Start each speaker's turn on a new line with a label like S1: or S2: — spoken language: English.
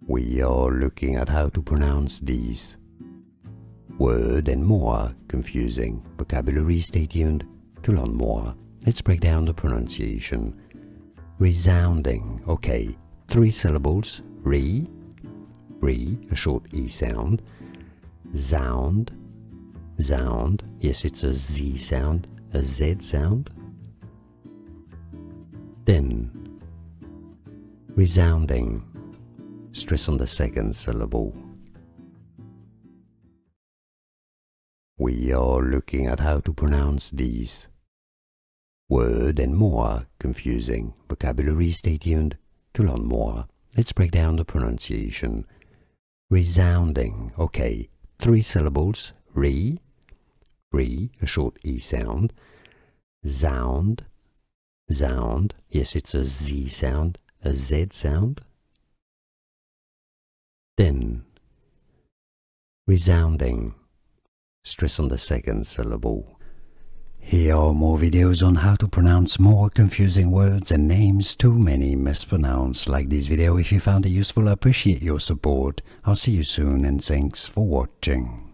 S1: We are looking at how to pronounce these word and more confusing vocabulary. Stay tuned to learn more. Let's break down the pronunciation. Resounding. Okay, 3 syllables. Re, a short E sound. Sound, sound. Yes, it's a Z sound, a Z sound. Then, resounding. Stress on the second syllable. We are looking at how to pronounce these word and more confusing vocabulary. Stay tuned to learn more. Let's break down the pronunciation. Resounding. Okay, 3 syllables. Re, a short E sound. Sound, sound. Yes, it's a Z sound, a Z sound. Then, resounding. Stress on the second syllable. Here are more videos on how to pronounce more confusing words and names too many mispronounced. Like this video if you found it useful. I appreciate your support. I'll see you soon and thanks for watching.